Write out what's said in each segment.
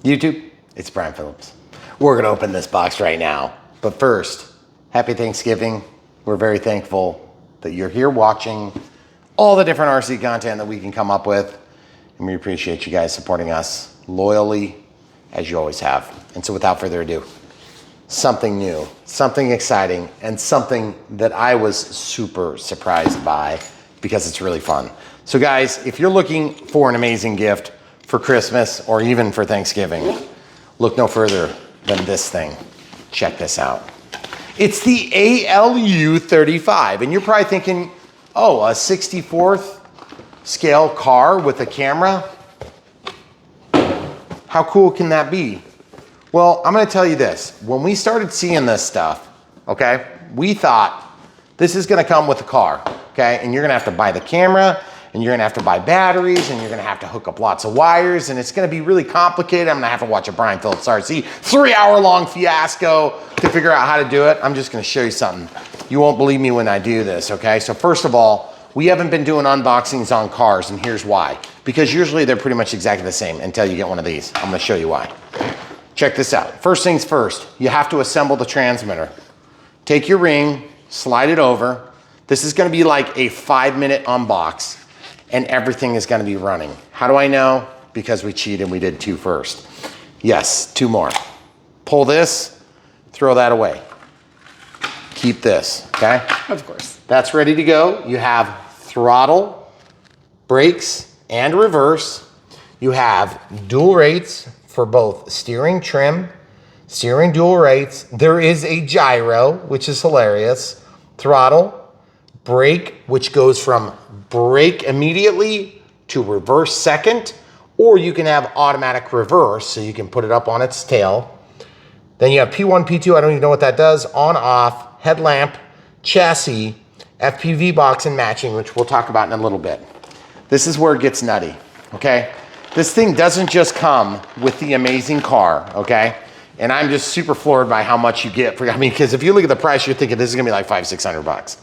YouTube, it's Brian Phillips. We're gonna open this box right now. But first, happy Thanksgiving. We're very thankful that you're here watching all the different RC content that we can come up with. And we appreciate you guys supporting us loyally, as you always have. And so without further ado, something new, something exciting, and something that I was super surprised by because it's really fun. So guys, if you're looking for an amazing gift for Christmas or even for Thanksgiving, look no further than this thing. Check this out. It's the ALU35, and you're probably thinking, oh, a 64th scale car with a camera? How cool can that be? Well, I'm gonna tell you this. When we started seeing this stuff, okay, we thought this is gonna come with the car, okay? And you're gonna have to buy the camera, and you're gonna have to buy batteries, and you're gonna have to hook up lots of wires, and it's gonna be really complicated. I'm gonna have to watch a Brian Phillips RC 3-hour-long fiasco to figure out how to do it. I'm just gonna show you something. You won't believe me when I do this, okay? So first of all, we haven't been doing unboxings on cars, and here's why. Because usually they're pretty much exactly the same until you get one of these. I'm gonna show you why. Check this out. First things first, you have to assemble the transmitter. Take your ring, slide it over. This is gonna be like a 5-minute unbox, and everything is gonna be running. How do I know? Because we cheated, we did 2 first. Yes, 2 more. Pull this, throw that away. Keep this, okay? Of course. That's ready to go. You have throttle, brakes, and reverse. You have dual rates for both steering trim, steering dual rates. There is a gyro, which is hilarious. Throttle, brake, which goes from brake immediately to reverse second, or you can have automatic reverse, so you can put it up on its tail. Then you have P1, P2, I don't even know what that does, on, off, headlamp, chassis, FPV box, and matching, which we'll talk about in a little bit. This is where it gets nutty, okay? This thing doesn't just come with the amazing car, okay? And I'm just super floored by how much you get for, I mean, because if you look at the price, you're thinking this is gonna be like $500-600 bucks.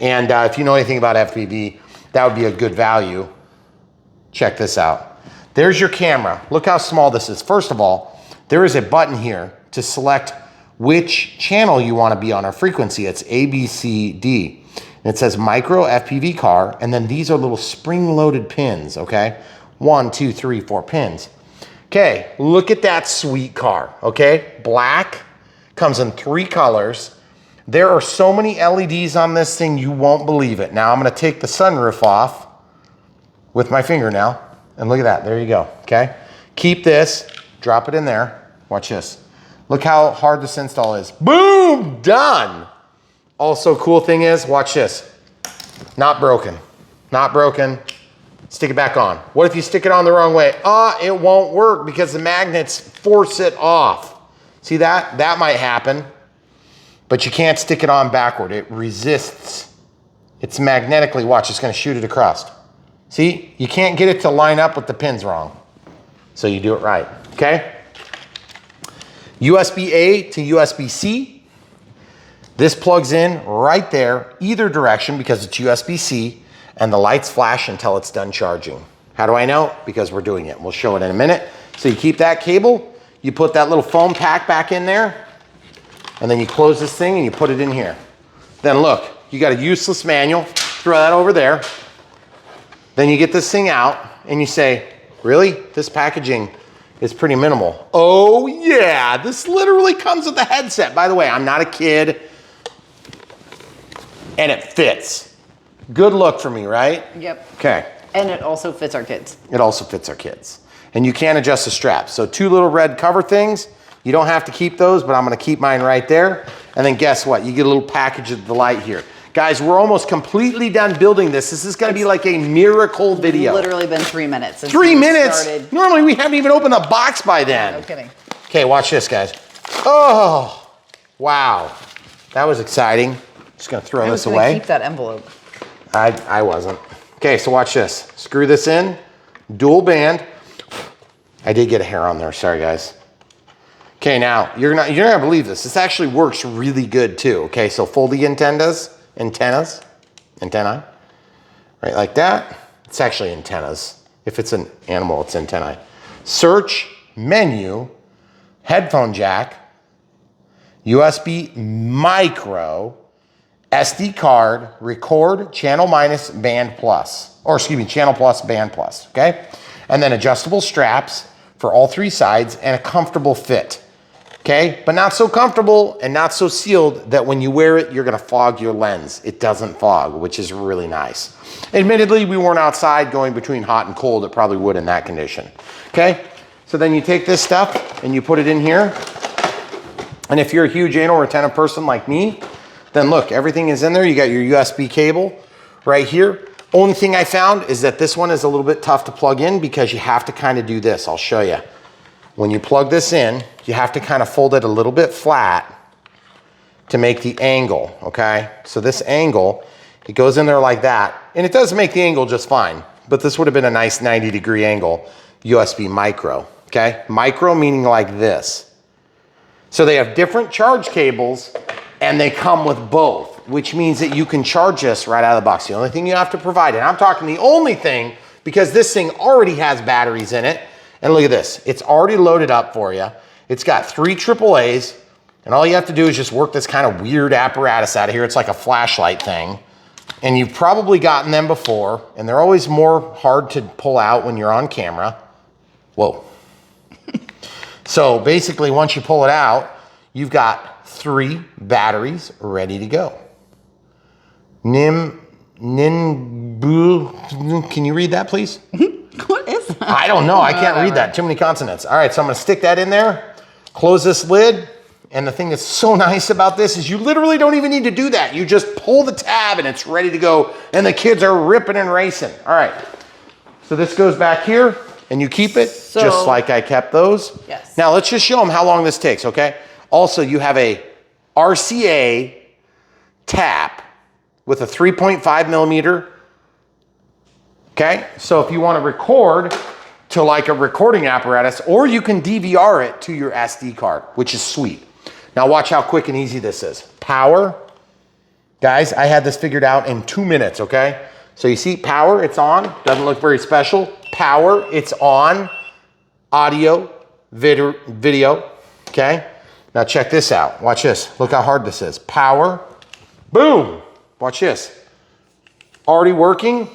And if you know anything about FPV, that would be a good value. Check this out. There's your camera. Look how small this is. First of all, there is a button here to select which channel you want to be on, or frequency. It's A, B, C, D. And it says micro FPV car, and then these are little spring-loaded pins, okay? 1, 2, 3, 4 pins. Okay, look at that sweet car, okay? Black, comes in 3 colors. There are so many LEDs on this thing, you won't believe it. Now I'm gonna take the sunroof off with my finger now, and look at that, there you go, okay? Keep this, drop it in there, watch this. Look how hard this install is. Boom, done. Also, cool thing is, watch this. Not broken, not broken. Stick it back on. What if you stick it on the wrong way? It won't work because the magnets force it off. See that? That might happen, but you can't stick it on backward. It resists. It's magnetically, watch, it's gonna shoot it across. See, you can't get it to line up with the pins wrong. So you do it right, okay? USB-A to USB-C. This plugs in right there, either direction, because it's USB-C, and the lights flash until it's done charging. How do I know? Because we're doing it. We'll show it in a minute. So you keep that cable, you put that little foam pack back in there, and then you close this thing and you put it in here. Then look, you got a useless manual, throw that over there. Then you get this thing out and you say, really? This packaging is pretty minimal. Oh yeah, this literally comes with the headset. By the way, I'm not a kid, and it fits. Good look for me, right? Yep. Okay. And it also fits our kids. It also fits our kids. And you can adjust the straps. So 2 little red cover things. You don't have to keep those, but I'm gonna keep mine right there. And then guess what? You get a little package of the light here. Guys, we're almost completely done building this. This is gonna be like a miracle video. Literally been 3 minutes since 3 we minutes? started. Normally we haven't even opened the box by then. No kidding. Okay, watch this, guys. Oh, wow. That was exciting. Just gonna throw this away. Keep that envelope. I wasn't. Okay, so watch this. Screw this in, dual band. I did get a hair on there, sorry guys. Okay, now, you're not gonna believe this. This actually works really good too. Okay, so fold the antennas, right like that. It's actually antennas. If it's an animal, it's antennae. Search, menu, headphone jack, USB micro, SD card, record, channel minus, band plus, or excuse me, channel plus, band plus, okay? And then adjustable straps for all three sides and a comfortable fit, okay? But not so comfortable and not so sealed that when you wear it, you're gonna fog your lens. It doesn't fog, which is really nice. Admittedly, we weren't outside going between hot and cold. It probably would in that condition, okay? So then you take this stuff and you put it in here. And if you're a huge anal retentive person like me, then look, everything is in there. You got your USB cable right here. Only thing I found is that this one is a little bit tough to plug in because you have to kind of do this. I'll show you. When you plug this in, you have to kind of fold it a little bit flat to make the angle, okay? So this angle, it goes in there like that, and it does make the angle just fine, but this would have been a nice 90-degree angle, USB micro, okay? Micro meaning like this. So they have different charge cables, and they come with both, which means that you can charge this right out of the box. The only thing you have to provide, and I'm talking the only thing, because this thing already has batteries in it, and look at this, it's already loaded up for you. It's got 3 AAAs, and all you have to do is just work this kind of weird apparatus out of here. It's like a flashlight thing, and you've probably gotten them before, and they're always more hard to pull out when you're on camera. Whoa. So basically, once you pull it out, you've got 3 batteries ready to go. Can you read that, please? What is that? I don't know. I can't read that. Too many consonants. All right, so I'm going to stick that in there, close this lid, and the thing that's so nice about this is you literally don't even need to do that. You just pull the tab and it's ready to go, and the kids are ripping and racing. All right, so this goes back here, and you keep it just like I kept those. Yes. Now let's just show them how long this takes, okay? Also, you have a RCA tap with a 3.5 millimeter. Okay, so if you want to record to like a recording apparatus, or you can DVR it to your SD card, which is sweet. Now watch how quick and easy this is. Power, guys, I had this figured out in 2 minutes, okay? So you see power, it's on, doesn't look very special. Power, it's on. Audio, video, okay? Now check this out, watch this. Look how hard this is. Power, boom, watch this. Already working.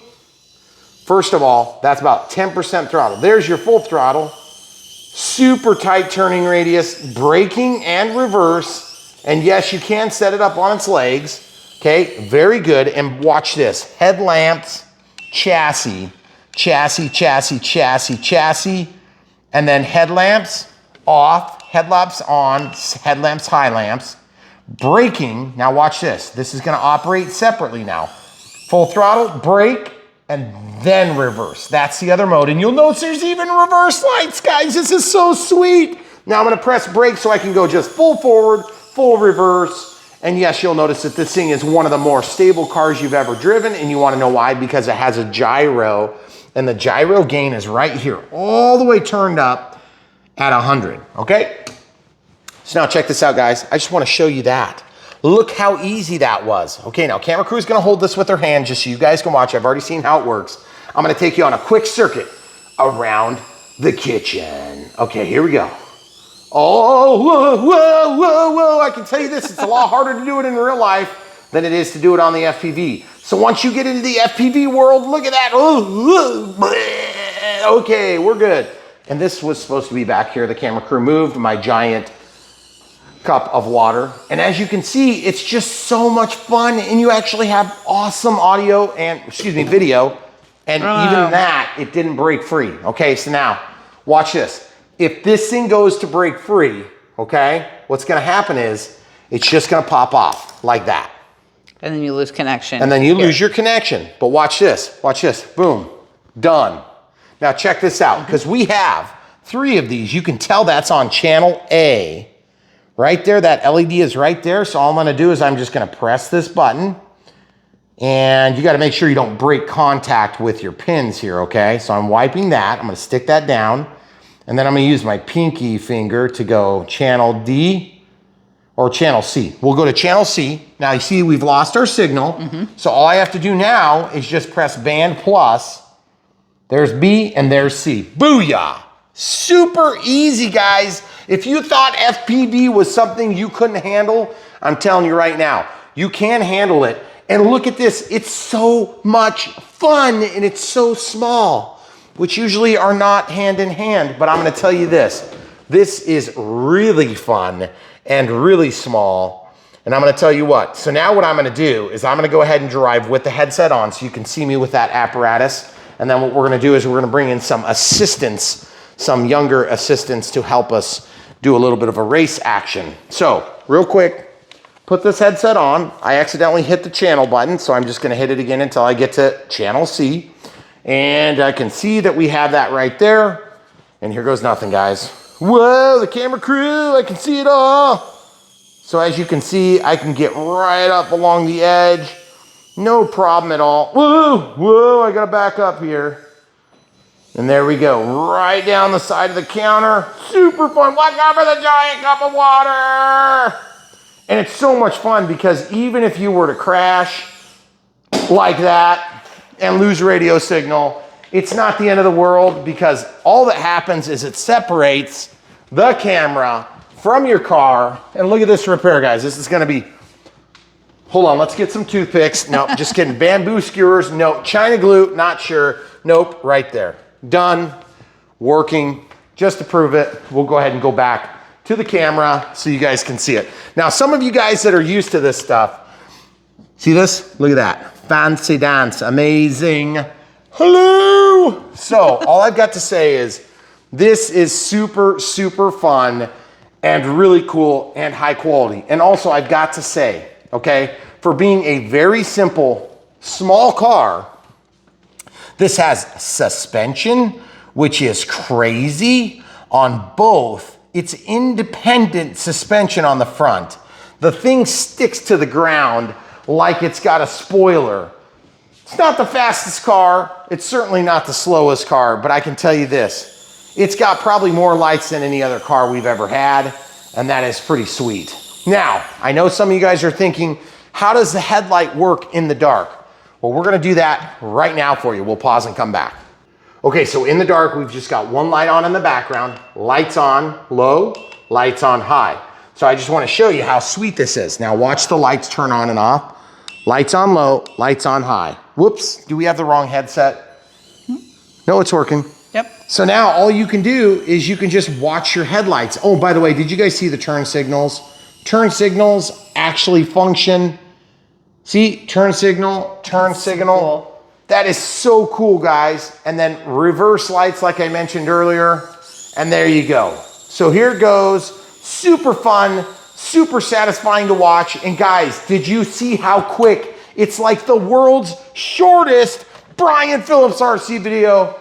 First of all, that's about 10% throttle. There's your full throttle. Super tight turning radius, braking and reverse. And yes, you can set it up on its legs. Okay, very good. And watch this. Headlamps, chassis, and then headlamps off, headlamps on, headlamps, high lamps. Braking, now watch this. This is gonna operate separately now. Full throttle, brake, and then reverse. That's the other mode. And you'll notice there's even reverse lights, guys. This is so sweet. Now I'm gonna press brake so I can go just full forward, full reverse. And yes, you'll notice that this thing is one of the more stable cars you've ever driven. And you wanna know why? Because it has a gyro, and the gyro gain is right here, all the way turned up at 100, okay? So now check this out, guys. I just wanna show you that. Look how easy that was. Okay, now camera crew's gonna hold this with her hand just so you guys can watch. I've already seen how it works. I'm gonna take you on a quick circuit around the kitchen. Okay, here we go. Oh, whoa, whoa, whoa, whoa. I can tell you this, it's a lot harder to do it in real life than it is to do it on the FPV. So once you get into the FPV world, look at that. Okay, we're good. And this was supposed to be back here. The camera crew moved my giant cup of water. And as you can see, it's just so much fun, and you actually have awesome audio and, video. And even that, it didn't break free. Okay, so now watch this. If this thing goes to break free, okay, what's gonna happen is it's just gonna pop off like that. And then you lose connection. And then you lose your connection. But watch this, boom, done. Now check this out, because we have 3 of these. You can tell that's on channel A. Right there, that LED is right there. So all I'm gonna do is I'm just gonna press this button, and you gotta make sure you don't break contact with your pins here, okay? So I'm wiping that, I'm gonna stick that down, and then I'm gonna use my pinky finger to go channel D or channel C. We'll go to channel C. Now you see we've lost our signal. So all I have to do now is just press band plus. There's B and there's C. Booyah! Super easy, guys. If you thought FPV was something you couldn't handle, I'm telling you right now, you can handle it. And look at this, it's so much fun and it's so small, which usually are not hand in hand, but I'm gonna tell you this is really fun and really small. And I'm gonna tell you what, so now what I'm gonna do is I'm gonna go ahead and drive with the headset on so you can see me with that apparatus. And then what we're gonna do is we're gonna bring in some assistants, some younger assistants to help us do a little bit of a race action. So real quick, put this headset on. I accidentally hit the channel button, so I'm just gonna hit it again until I get to channel C. And I can see that we have that right there. And here goes nothing, guys. Whoa, the camera crew, I can see it all. So as you can see, I can get right up along the edge. No problem at all. Whoa, whoa, I gotta back up here. And there we go, right down the side of the counter. Super fun, watch out for the giant cup of water. And it's so much fun because even if you were to crash like that and lose radio signal, it's not the end of the world because all that happens is it separates the camera from your car. And look at this repair, guys. This is gonna be, hold on, let's get some toothpicks. No, just kidding. Bamboo skewers, no. China glue, not sure. Nope, right there. Done, working. Just to prove it, we'll go ahead and go back to the camera so you guys can see it. Now, some of you guys that are used to this stuff, see this? Look at that. Fancy dance, amazing. Hello. So all I've got to say is this is super, super fun and really cool and high quality. And also I've got to say, okay, for being a very simple, small car, this has suspension, which is crazy on both. It's independent suspension on the front. The thing sticks to the ground like it's got a spoiler. It's not the fastest car. It's certainly not the slowest car, but I can tell you this. It's got probably more lights than any other car we've ever had, and that is pretty sweet. Now, I know some of you guys are thinking, how does the headlight work in the dark? Well, we're gonna do that right now for you. We'll pause and come back. Okay, so in the dark, we've just got one light on in the background, lights on low, lights on high. So I just wanna show you how sweet this is. Now watch the lights turn on and off. Lights on low, lights on high. Whoops, do we have the wrong headset? No, it's working. Yep. So now all you can do is you can just watch your headlights. Oh, by the way, did you guys see the turn signals? Turn signals actually function. See, turn signal, turn signal. Cool. That is so cool, guys. And then reverse lights like I mentioned earlier. And there you go. So here it goes. Super fun, super satisfying to watch. And guys, did you see how quick? It's like the world's shortest Brian Phillips RC video.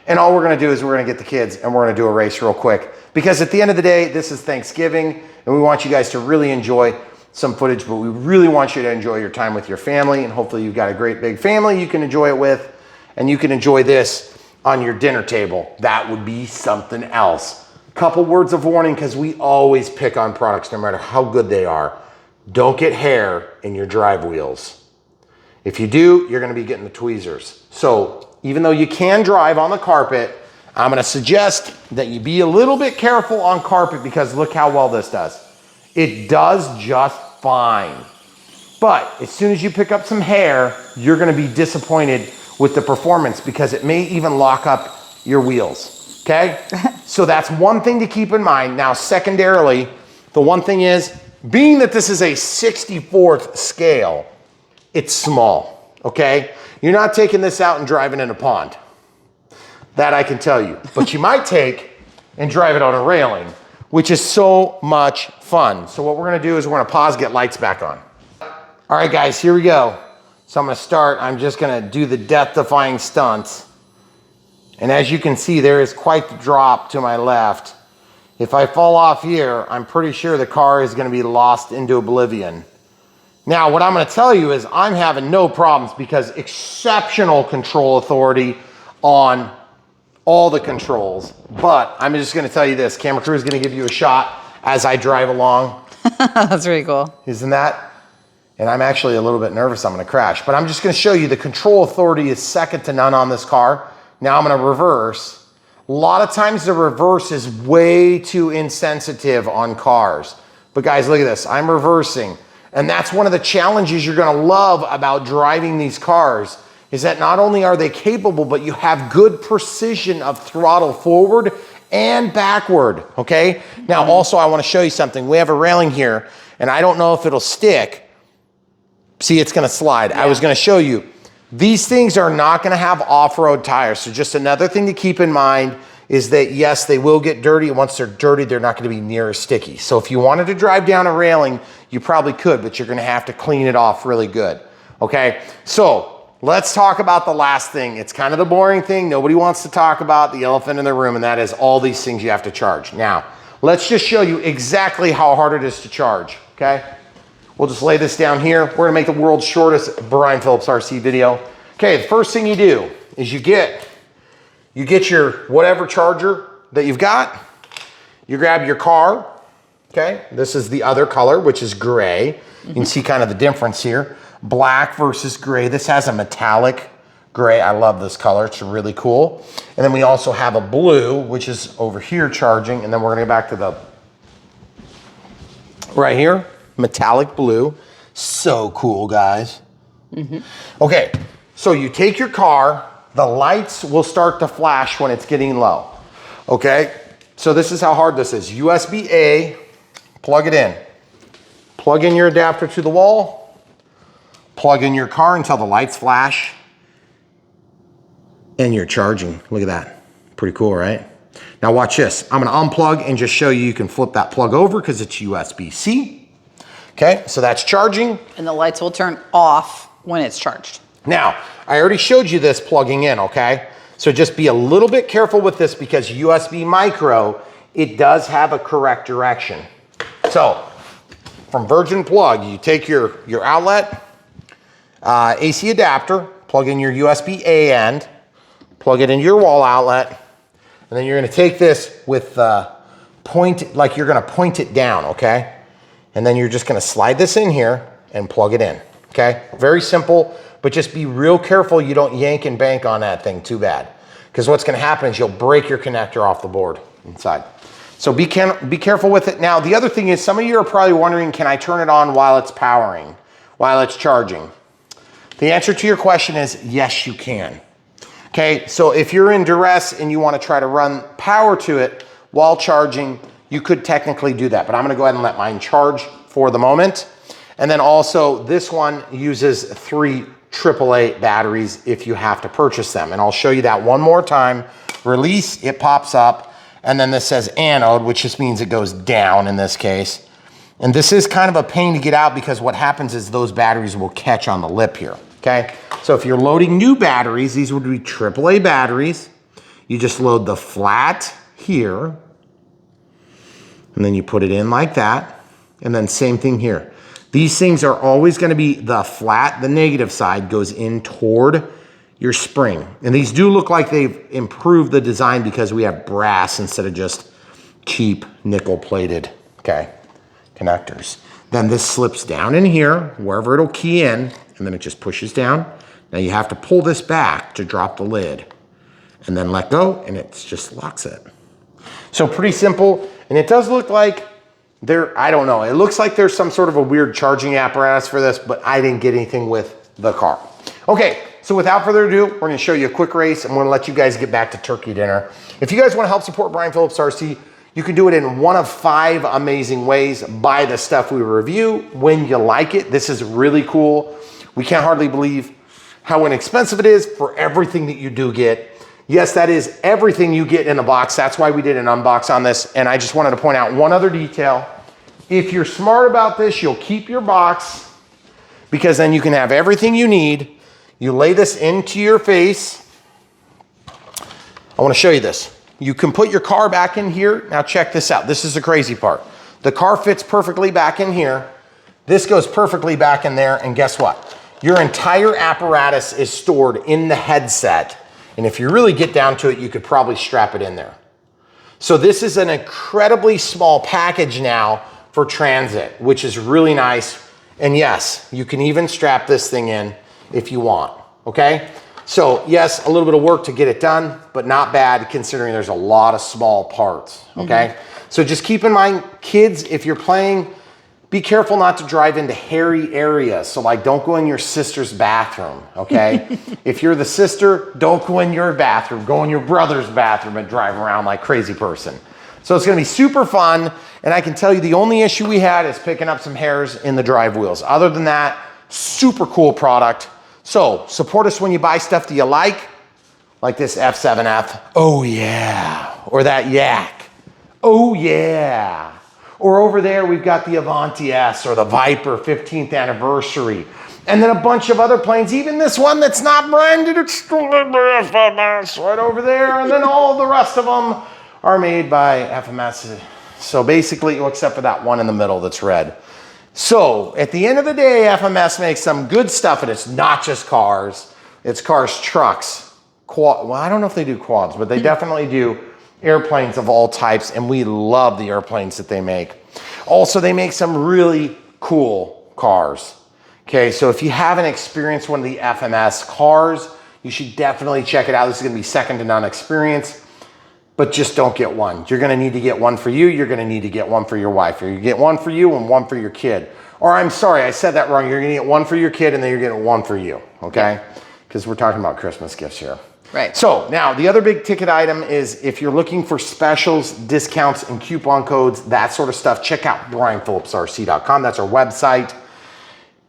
And all we're gonna do is we're gonna get the kids and we're gonna do a race real quick. Because at the end of the day, this is Thanksgiving and we want you guys to really enjoy some footage, but we really want you to enjoy your time with your family, and hopefully you've got a great big family you can enjoy it with, and you can enjoy this on your dinner table. That would be something else. Couple words of warning, because we always pick on products no matter how good they are. Don't get hair in your drive wheels. If you do, you're gonna be getting the tweezers. So even though you can drive on the carpet, I'm gonna suggest that you be a little bit careful on carpet because look how well this does. It does just fine. But as soon as you pick up some hair, you're gonna be disappointed with the performance because it may even lock up your wheels, okay? So that's one thing to keep in mind. Now, secondarily, the one thing is, being that this is a 64th scale, it's small, okay? You're not taking this out and driving in a pond. That I can tell you. But you might take and drive it on a railing, which is so much fun. So what we're gonna do is we're gonna pause, get lights back on. All right, guys, here we go. So I'm gonna start, I'm just gonna do the death-defying stunts. And as you can see, there is quite the drop to my left. If I fall off here, I'm pretty sure the car is gonna be lost into oblivion. Now, what I'm gonna tell you is I'm having no problems because exceptional control authority on all the controls. But I'm just gonna tell you this, camera crew is gonna give you a shot as I drive along. That's really cool. Isn't that? And I'm actually a little bit nervous I'm gonna crash, but I'm just gonna show you the control authority is second to none on this car. Now I'm gonna reverse. A lot of times the reverse is way too insensitive on cars. But guys, look at this, I'm reversing. And that's one of the challenges you're gonna love about driving these cars, is that not only are they capable, but you have good precision of throttle forward and backward, okay? Now also I wanna show you something. We have a railing here, and I don't know if it'll stick. See, it's gonna slide. I was gonna show you. These things are not gonna have off-road tires. So just another thing to keep in mind is that yes, they will get dirty. Once they're dirty, they're not gonna be near as sticky. So if you wanted to drive down a railing, you probably could, but you're gonna have to clean it off really good, okay? So let's talk about the last thing. It's kind of the boring thing. Nobody wants to talk about, the elephant in the room, and that is all these things you have to charge. Now, let's just show you exactly how hard it is to charge, okay? We'll just lay this down here. We're gonna make the world's shortest Brian Phillips RC video. Okay, the first thing you do is you get your whatever charger that you've got. You grab your car, okay? This is the other color, which is gray. You can see kind of the difference here. Black versus gray. This has a metallic gray. I love this color, it's really cool. And then we also have a blue, which is over here charging. And then we're gonna go back to the, right here, metallic blue. So cool, guys. Okay, so you take your car, the lights will start to flash when it's getting low, okay? So this is how hard this is. USB-A, plug it in. Plug in your adapter to the wall, plug in your car until the lights flash, and you're charging. Look at that, pretty cool, right? Now watch this. I'm gonna unplug and just show you can flip that plug over because it's USB-C. Okay, so that's charging. And the lights will turn off when it's charged. Now, I already showed you this plugging in, okay? So just be a little bit careful with this because USB micro, it does have a correct direction. So, from Virgin Plug, you take your outlet, AC adapter, plug in your USB-A end, plug it into your wall outlet, and then you're gonna take this with like you're gonna point it down, okay? And then you're just gonna slide this in here and plug it in, okay? Very simple, but just be real careful you don't yank and bank on that thing too bad. Because what's gonna happen is you'll break your connector off the board inside. So be careful with it. Now, the other thing is some of you are probably wondering, can I turn it on while it's powering, while it's charging? The answer to your question is yes, you can. Okay, so if you're in duress and you wanna try to run power to it while charging, you could technically do that, but I'm gonna go ahead and let mine charge for the moment. And then also this one uses 3 AAA batteries if you have to purchase them. And I'll show you that one more time. Release, it pops up. And then this says anode, which just means it goes down in this case. And this is kind of a pain to get out because what happens is those batteries will catch on the lip here, okay? So if you're loading new batteries, these would be AAA batteries. You just load the flat here, and then you put it in like that. And then same thing here. These things are always gonna be the flat, the negative side goes in toward your spring. And these do look like they've improved the design because we have brass instead of just cheap nickel plated, okay, connectors. Then this slips down in here, wherever it'll key in, and then it just pushes down. Now you have to pull this back to drop the lid and then let go and it just locks it. So pretty simple. And it does look like I don't know, it looks like there's some sort of a weird charging apparatus for this, but I didn't get anything with the car. Okay, so without further ado, we're gonna show you a quick race. I'm gonna let you guys get back to turkey dinner. If you guys wanna help support Brian Phillips RC, you can do it in one of 5 amazing ways. Buy the stuff we review when you like it. This is really cool. We can't hardly believe how inexpensive it is for everything that you do get. Yes, that is everything you get in the box. That's why we did an unbox on this. And I just wanted to point out one other detail. If you're smart about this, you'll keep your box because then you can have everything you need. You lay this into your face. I want to show you this. You can put your car back in here. Now check this out. This is the crazy part. The car fits perfectly back in here. This goes perfectly back in there. And guess what? Your entire apparatus is stored in the headset. And if you really get down to it, you could probably strap it in there. So this is an incredibly small package now for transit, which is really nice. And yes, you can even strap this thing in if you want, okay? So yes, a little bit of work to get it done, but not bad considering there's a lot of small parts, okay? So just keep in mind, kids, if you're playing, be careful not to drive into hairy areas. So like, don't go in your sister's bathroom, okay? If you're the sister, don't go in your bathroom. Go in your brother's bathroom and drive around like crazy person. So it's gonna be super fun. And I can tell you the only issue we had is picking up some hairs in the drive wheels. Other than that, super cool product. So support us when you buy stuff that you like this F7F, oh yeah, or that Yak, oh yeah. Or over there, we've got the Avanti S or the Viper 15th anniversary. And then a bunch of other planes, even this one that's not branded, it's still FMS right over there. And then all the rest of them are made by FMS. So basically, except for that one in the middle that's red. So at the end of the day, FMS makes some good stuff, and it's not just cars. It's cars, trucks, well, I don't know if they do quads, but they definitely do airplanes of all types, and we love the airplanes that they make. Also, they make some really cool cars. Okay, so if you haven't experienced one of the FMS cars, you should definitely check it out. This is gonna be second to none experience, but just don't get one. You're gonna need to get one for you. You're gonna need to get one for your wife. Or you get one for you and one for your kid. Or I'm sorry, I said that wrong. You're gonna get one for your kid and then you're getting one for you, okay? Because we're talking about Christmas gifts here. Right. So now the other big ticket item is if you're looking for specials, discounts, and coupon codes, that sort of stuff, check out brianphillipsrc.com. That's our website.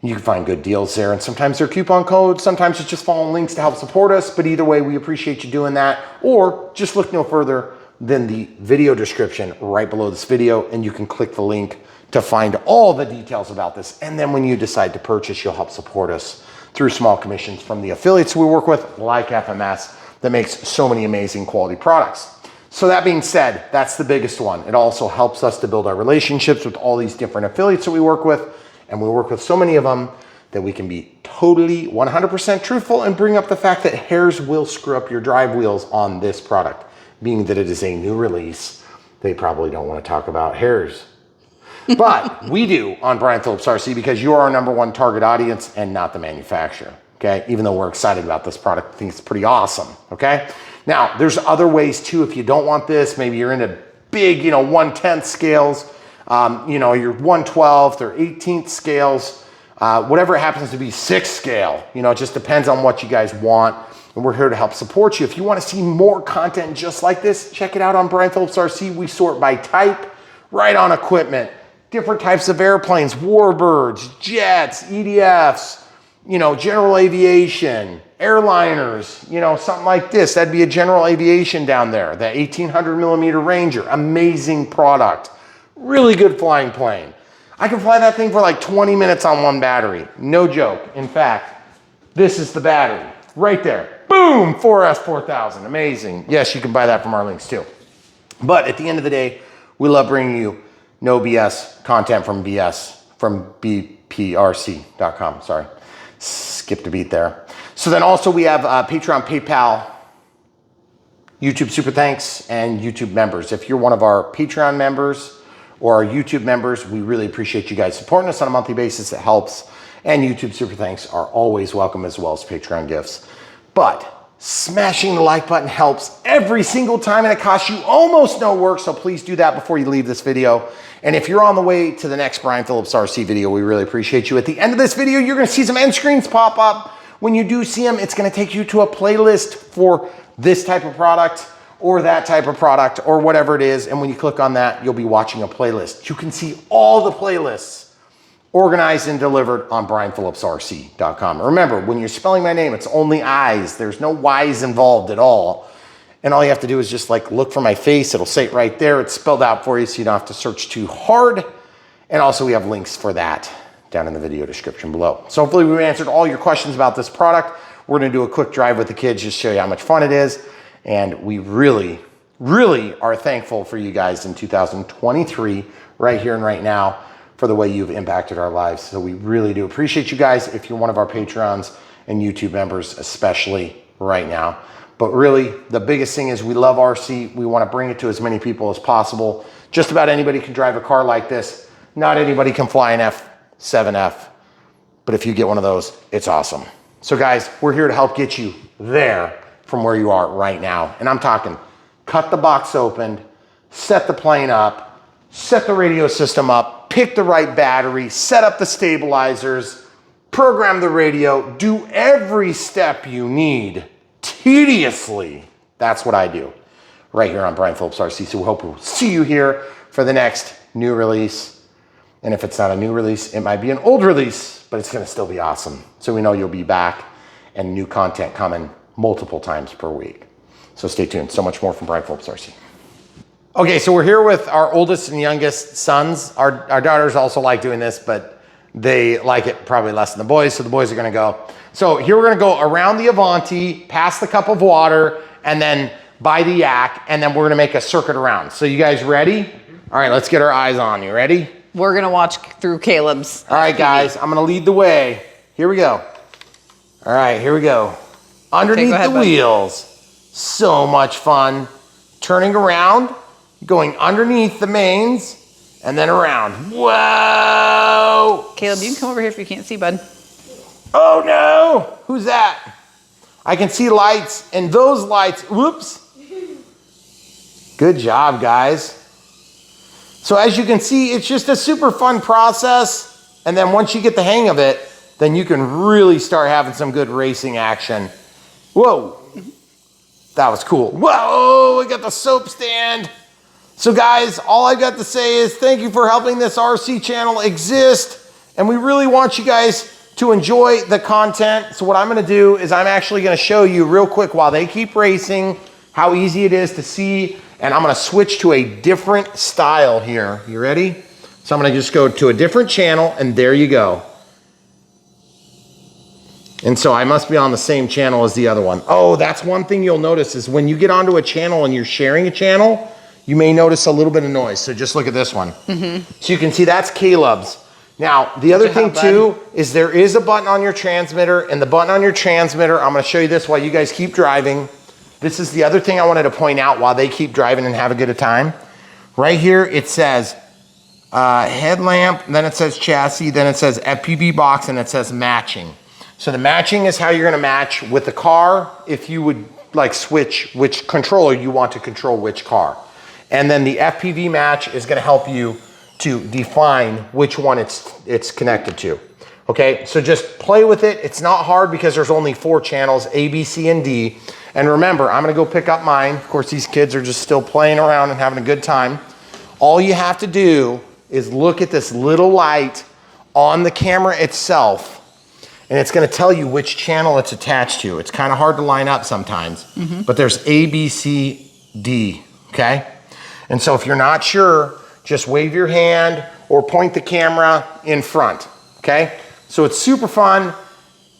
You can find good deals there. And sometimes they're coupon codes. Sometimes it's just following links to help support us. But either way, we appreciate you doing that. Or just look no further than the video description right below this video. And you can click the link to find all the details about this. And then when you decide to purchase, you'll help support us through small commissions from the affiliates we work with, like FMS, that makes so many amazing quality products. So that being said, that's the biggest one. It also helps us to build our relationships with all these different affiliates that we work with. And we work with so many of them that we can be totally 100% truthful and bring up the fact that hairs will screw up your drive wheels on this product. Being that it is a new release, they probably don't want to talk about hairs. But we do on Brian Phillips RC because you are our #1 target audience and not the manufacturer, okay? Even though we're excited about this product, I think it's pretty awesome, okay? Now, there's other ways too. If you don't want this, maybe you're into big, 1/10 scales, your 1/12th or 18th scales, whatever it happens to be, 6 scale, it just depends on what you guys want. And we're here to help support you. If you want to see more content just like this, check it out on Brian Phillips RC. We sort by type, right on equipment, different types of airplanes, warbirds, jets, EDFs, general aviation, airliners, something like this. That'd be a general aviation down there. The 1800 millimeter Ranger, amazing product. Really good flying plane. I can fly that thing for like 20 minutes on one battery. No joke. In fact, this is the battery right there. Boom, 4S4000, amazing. Yes, you can buy that from our links too. But at the end of the day, we love bringing you no BS content from BPRC.com. Sorry, skipped a beat there. So then also we have Patreon, PayPal, YouTube Super Thanks, and YouTube members. If you're one of our Patreon members or our YouTube members, we really appreciate you guys supporting us on a monthly basis. It helps. And YouTube Super Thanks are always welcome, as well as Patreon gifts. But smashing the like button helps every single time, and it costs you almost no work, so please do that before you leave this video. And if you're on the way to the next Brian Phillips RC video, we really appreciate you. At the end of this video, you're gonna see some end screens pop up. When you do see them, it's gonna take you to a playlist for this type of product or that type of product or whatever it is. And when you click on that, you'll be watching a playlist. You can see all the playlists organized and delivered on brianphillipsrc.com. Remember, when you're spelling my name, it's only I's. There's no Y's involved at all. And all you have to do is just look for my face. It'll say it right there. It's spelled out for you so you don't have to search too hard. And also we have links for that down in the video description below. So hopefully we've answered all your questions about this product. We're gonna do a quick drive with the kids, just show you how much fun it is. And we really, really are thankful for you guys in 2023, right here and right now, for the way you've impacted our lives. So we really do appreciate you guys if you're one of our Patrons and YouTube members, especially right now. But really, the biggest thing is we love RC. We want to bring it to as many people as possible. Just about anybody can drive a car like this. Not anybody can fly an F7F. But if you get one of those, it's awesome. So guys, we're here to help get you there from where you are right now. And I'm talking cut the box open, set the plane up, set the radio system up, pick the right battery, set up the stabilizers, program the radio, do every step you need tediously. That's what I do right here on Brian Phillips RC. So we hope we'll see you here for the next new release. And if it's not a new release, it might be an old release, but it's gonna still be awesome. So we know you'll be back and new content coming multiple times per week. So stay tuned. So much more from Brian Phillips RC. Okay, so we're here with our oldest and youngest sons. Our daughters also like doing this, but they like it probably less than the boys, so the boys are gonna go. So here we're gonna go around the Avanti, past the cup of water, and then by the yak, and then we're gonna make a circuit around. So you guys ready? All right, let's get our eyes on you. Ready? We're gonna watch through Caleb's. All right, guys, I'm gonna lead the way. Here we go. All right, here we go. Underneath go ahead, the bud. wheels. So much fun. Turning around, going underneath the mains, and then around. Whoa! Caleb, you can come over here if you can't see, bud. Oh no! Who's that? I can see lights, and those lights, whoops. Good job, guys. So as you can see, it's just a super fun process. And then once you get the hang of it, then you can really start having some good racing action. Whoa, that was cool. Whoa, we got the soap stand. So guys, all I got to say is thank you for helping this RC channel exist. And we really want you guys to enjoy the content. So what I'm gonna do is I'm actually gonna show you real quick while they keep racing, how easy it is to see. And I'm gonna switch to a different style here. You ready? So I'm gonna just go to a different channel and there you go. And so I must be on the same channel as the other one. Oh, that's one thing you'll notice is when you get onto a channel and you're sharing a channel, you may notice a little bit of noise. So just look at this one. So you can see that's Caleb's. Now, the other thing too is there is a button on your transmitter, and the button on your transmitter, I'm gonna show you this while you guys keep driving. This is the other thing I wanted to point out while they keep driving and have a good time. Right here, it says headlamp, then it says chassis, then it says FPV box, and it says matching. So the matching is how you're gonna match with the car if you would like switch which controller you want to control which car. And then the FPV match is gonna help you to define which one it's connected to. Okay, so just play with it. It's not hard because there's only 4 channels, A, B, C, and D. And remember, I'm gonna go pick up mine. Of course, these kids are just still playing around and having a good time. All you have to do is look at this little light on the camera itself, and it's gonna tell you which channel it's attached to. It's kind of hard to line up sometimes, but there's A, B, C, D, okay? And so if you're not sure, just wave your hand or point the camera in front, okay? So it's super fun,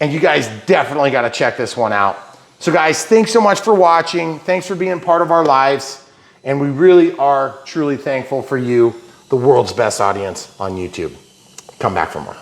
and you guys definitely gotta check this one out. So guys, thanks so much for watching. Thanks for being part of our lives. And we really are truly thankful for you, the world's best audience on YouTube. Come back for more.